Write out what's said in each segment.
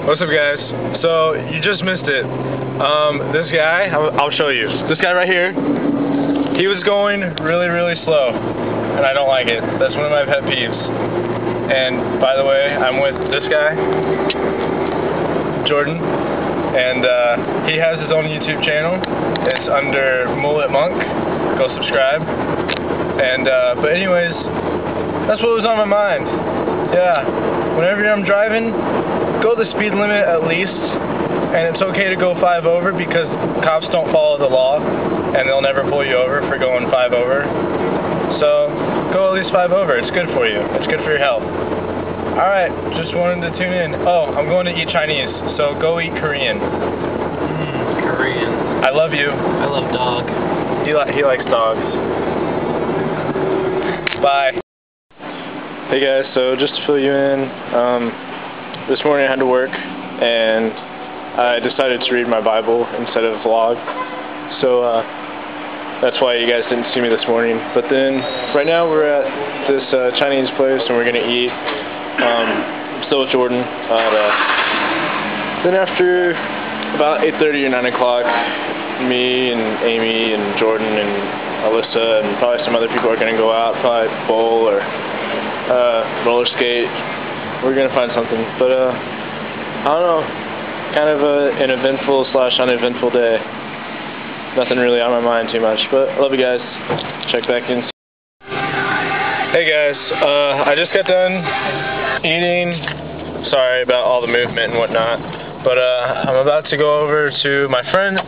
What's up, guys? So, you just missed it. This guy, I'll show you. This guy right here, he was going really, really slow, and I don't like it. That's one of my pet peeves. And, by the way, I'm with this guy, Jordan, and he has his own YouTube channel. It's under Mullet Monk. Go subscribe. And, but anyways, that's what was on my mind. Yeah, whenever I'm driving, go the speed limit at least, and it's okay to go 5 over because cops don't follow the law, and they'll never pull you over for going 5 over. So, go at least 5 over. It's good for you. It's good for your health. Alright, just wanted to tune in. Oh, I'm going to eat Chinese, so go eat Korean. Korean. I love you. I love dog. He likes dogs. Bye. Hey guys, so just to fill you in, this morning I had to work, and I decided to read my Bible instead of vlog, so that's why you guys didn't see me this morning. But then, right now we're at this Chinese place, and we're going to eat. I'm still with Jordan. Then after about 8:30 or 9 o'clock, me and Amy and Jordan and Alyssa and probably some other people are going to go out, probably bowl or roller skate. We're gonna find something, but I don't know, kind of an eventful / uneventful day. Nothing really on my mind too much, but I love you guys. Check back in. Hey guys, I just got done eating. Sorry about all the movement and whatnot, but I'm about to go over to a friend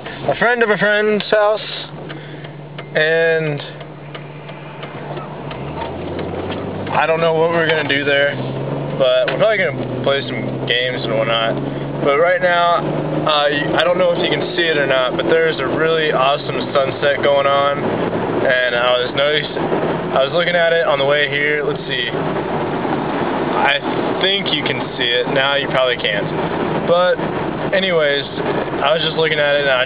of a friend's house, and I don't know what we're going to do there, but we're probably going to play some games and whatnot. But right now, I don't know if you can see it or not, but there's a really awesome sunset going on, and I was looking at it on the way here. Let's see. I think you can see it. Now you probably can't. But anyways, I was just looking at it, and I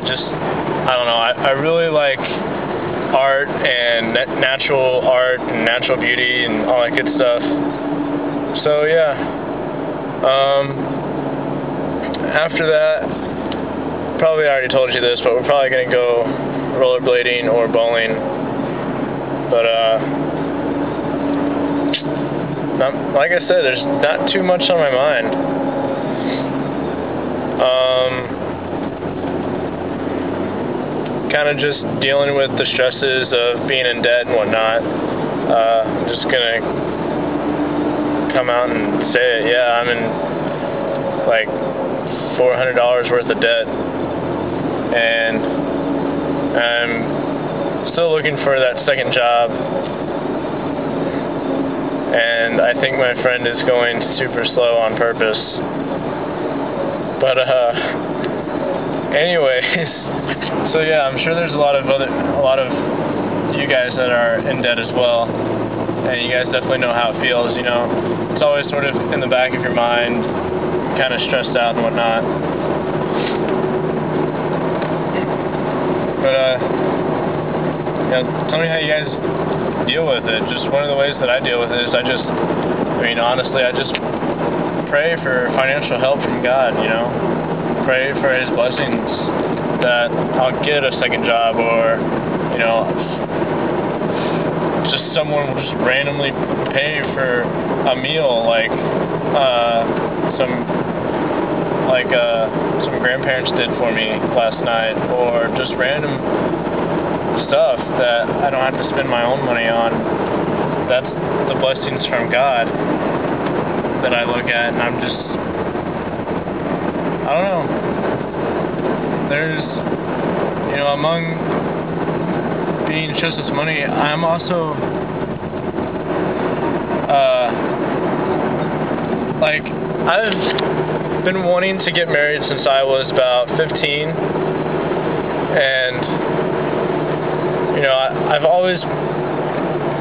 don't know, I really like art and natural art and natural beauty and all that good stuff. So yeah, after that, probably already told you this, but we're probably gonna go rollerblading or bowling. But like I said, there's not too much on my mind. Kind of just dealing with the stresses of being in debt and whatnot. I'm just gonna come out and say it. Yeah, I'm in like $400 worth of debt, and I'm still looking for that second job. And I think my friend is going super slow on purpose. But anyways, so yeah, I'm sure there's a lot of you guys that are in debt as well, and you guys definitely know how it feels. You know, it's always sort of in the back of your mind, kind of stressed out and whatnot. But tell me how you guys deal with it. Just one of the ways that I deal with it is honestly, I just pray for financial help from God. You know, pray for His blessings, that I'll get a second job, or, you know, just someone will just randomly pay for a meal, like some grandparents did for me last night, or just random stuff that I don't have to spend my own money on. That's the blessings from God that I look at, and I'm just, I don't know. There's, you know, among being just this money, I'm also, I've been wanting to get married since I was about 15, and, you know, I've always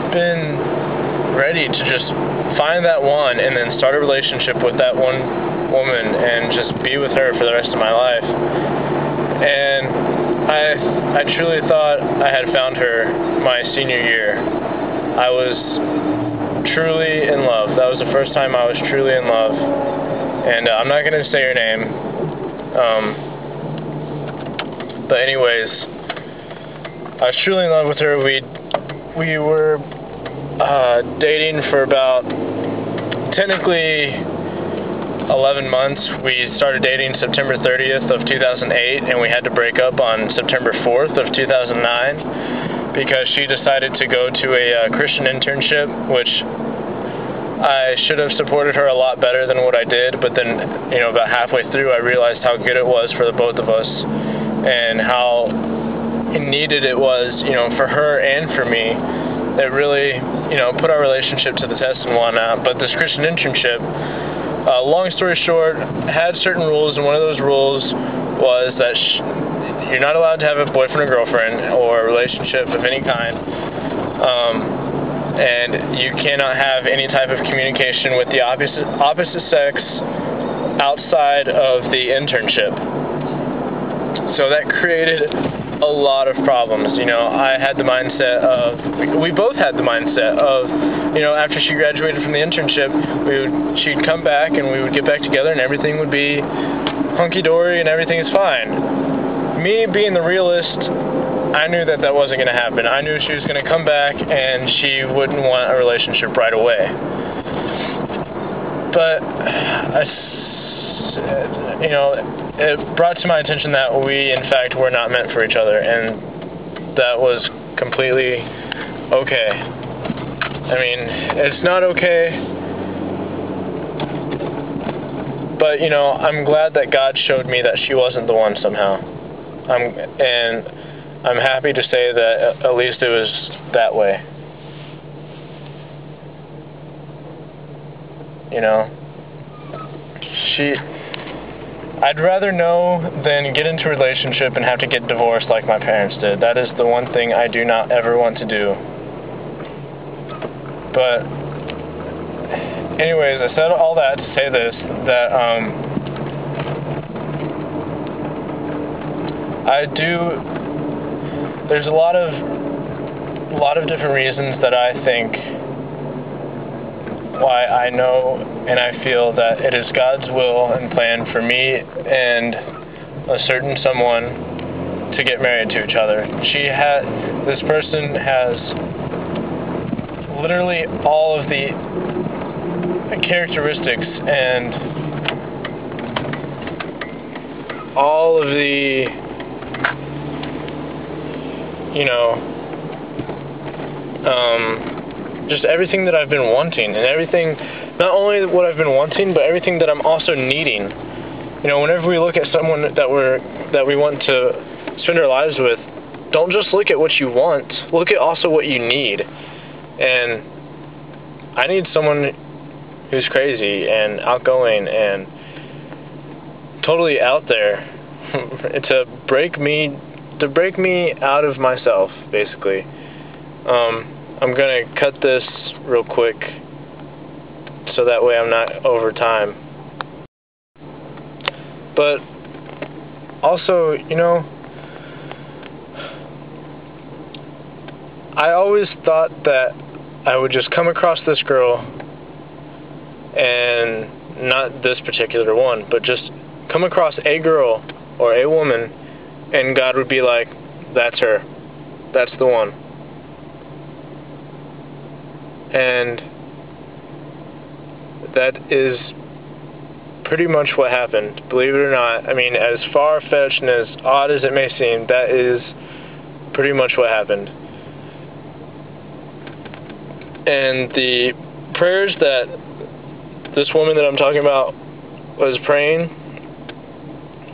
been ready to just find that one and then start a relationship with that one woman and just be with her for the rest of my life. And I truly thought I had found her my senior year. I was truly in love. That was the first time I was truly in love. and I'm not going to say her name, but anyways, I was truly in love with her. We were dating for about, technically, 11 months. We started dating September 30th of 2008, and we had to break up on September 4th of 2009 because she decided to go to a Christian internship, which I should have supported her a lot better than what I did, but then, about halfway through I realized how good it was for the both of us and how needed it was, for her and for me. It really, put our relationship to the test and whatnot. But this Christian internship, long story short, had certain rules, and one of those rules was that you're not allowed to have a boyfriend or girlfriend or a relationship of any kind, and you cannot have any type of communication with the opposite sex outside of the internship. So that created a lot of problems. I had the mindset of, we both had the mindset of, after she graduated from the internship, she'd come back and we would get back together and everything would be hunky-dory and everything is fine. Me being the realist, I knew that wasn't going to happen. I knew she was going to come back and she wouldn't want a relationship right away. But it brought to my attention that we, in fact, were not meant for each other, and that was completely okay. I mean, it's not okay, but, I'm glad that God showed me that she wasn't the one somehow. I'm happy to say that at least it was that way. I'd rather know than get into a relationship and have to get divorced like my parents did. That is the one thing I do not ever want to do. But anyways, I said all that to say this, that there's a lot of different reasons that I think why I know and I feel that it is God's will and plan for me and a certain someone to get married to each other. This person has literally all of the characteristics and all of the, just everything that I've been wanting, and everything, not only what I've been wanting, but everything that I'm also needing. Whenever we look at someone that we want to spend our lives with, don't just look at what you want, look at also what you need. And I need someone who's crazy and outgoing and totally out there to break me out of myself, basically. I'm going to cut this real quick so that way I'm not over time. But also, I always thought that I would just come across this girl, and not this particular one, but just come across a girl or a woman, and God would be like, that's her. That's the one. And that is pretty much what happened, believe it or not. I mean, as far-fetched and as odd as it may seem, that is pretty much what happened. And the prayers that this woman that I'm talking about was praying,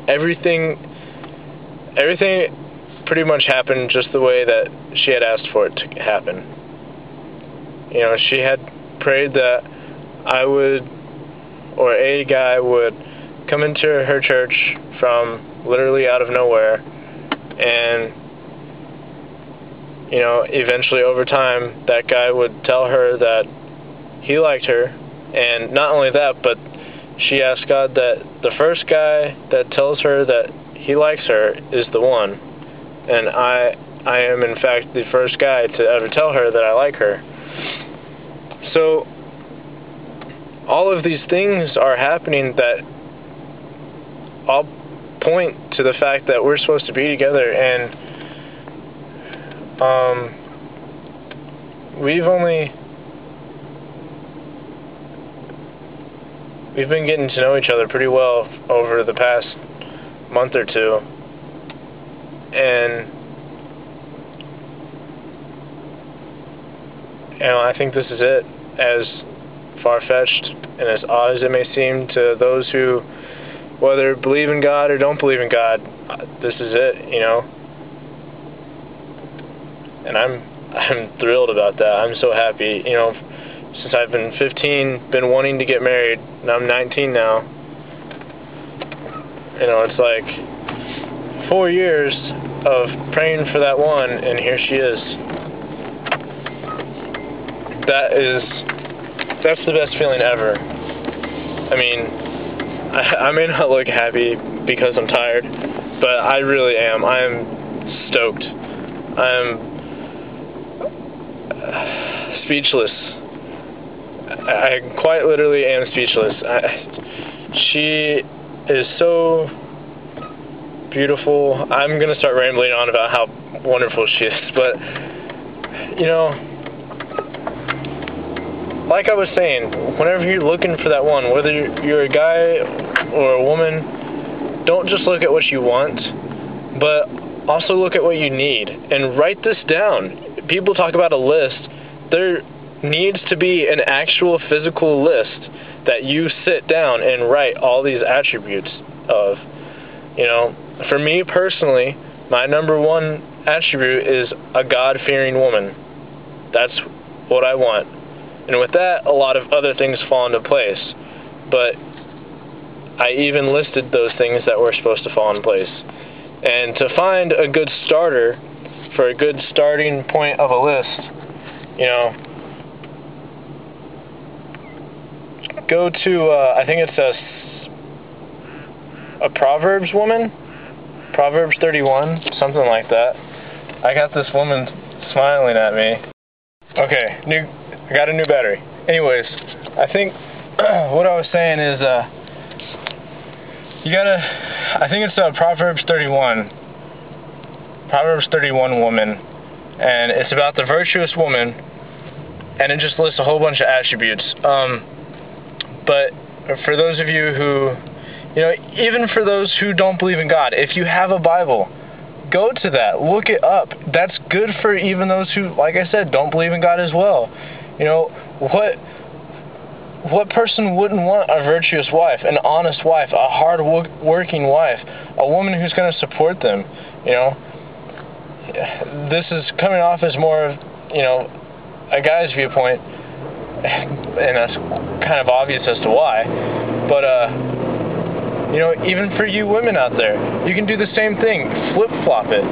everything pretty much happened just the way that she had asked for it to happen. She had prayed that I would, or a guy would, come into her church from literally out of nowhere, and eventually over time that guy would tell her that he liked her, and not only that, but she asked God that the first guy that tells her that he likes her is the one, and I am in fact the first guy to ever tell her that I like her. So all of these things are happening that all point to the fact that we're supposed to be together, and we've been getting to know each other pretty well over the past month or two, and I think this is it, as far-fetched and as odd as it may seem to those who, whether believe in God or don't believe in God, this is it, and I'm thrilled about that. I'm so happy, since I've been 15, been wanting to get married, and I'm 19 now. It's like 4 years of praying for that one, and here she is. That's the best feeling ever. I mean, I may not look happy because I'm tired, but I really am. I am stoked. I'm speechless. I quite literally am speechless. She is so beautiful. I'm going to start rambling on about how wonderful she is, but, like I was saying, whenever you're looking for that one, whether you're a guy or a woman, don't just look at what you want, but also look at what you need, and write this down. People talk about a list. There needs to be an actual physical list that you sit down and write all these attributes of. For me personally, my number one attribute is a God-fearing woman. That's what I want. And with that, a lot of other things fall into place. But I even listed those things that were supposed to fall into place. And to find a good starter, for a good starting point of a list, go to, I think it's a Proverbs woman? Proverbs 31, something like that. I got this woman smiling at me. Okay, I got a new battery. Anyways, I think what I was saying is, I think it's Proverbs 31. Proverbs 31 woman, and it's about the virtuous woman, and it just lists a whole bunch of attributes. But for those of you who, even for those who don't believe in God, if you have a Bible, go to that, look it up. That's good for even those who, like I said, don't believe in God as well. What person wouldn't want a virtuous wife, an honest wife, a hard-working wife, a woman who's going to support them, This is coming off as more of, a guy's viewpoint, and that's kind of obvious as to why, but, even for you women out there, you can do the same thing, flip-flop it,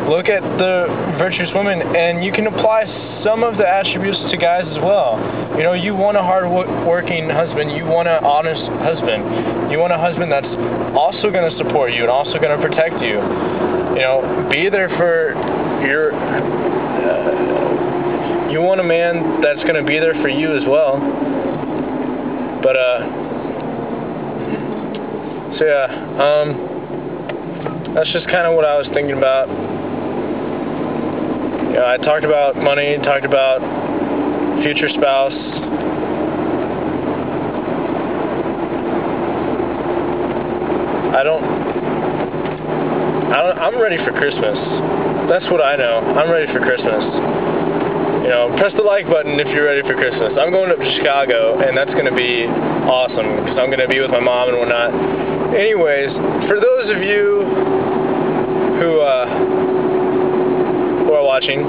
look at the virtuous woman, and you can apply some of the attributes to guys as well. You want a hard-working husband, you want an honest husband, you want a husband that's also going to support you and also going to protect you. Be there for your, you want a man that's going to be there for you as well. But, so yeah, that's just kind of what I was thinking about. I talked about money, talked about future spouse. I'm ready for Christmas. That's what I know. I'm ready for Christmas. Press the like button if you're ready for Christmas. I'm going up to Chicago, and that's going to be awesome, because I'm going to be with my mom and whatnot. Anyways, for those of you who are watching,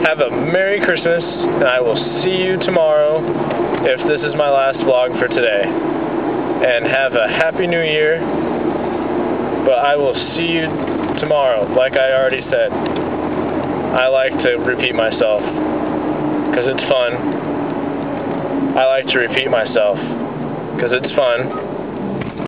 have a Merry Christmas, and I will see you tomorrow if this is my last vlog for today. And have a Happy New Year, but I will see you tomorrow, like I already said. I like to repeat myself, because it's fun. I like to repeat myself, because it's fun.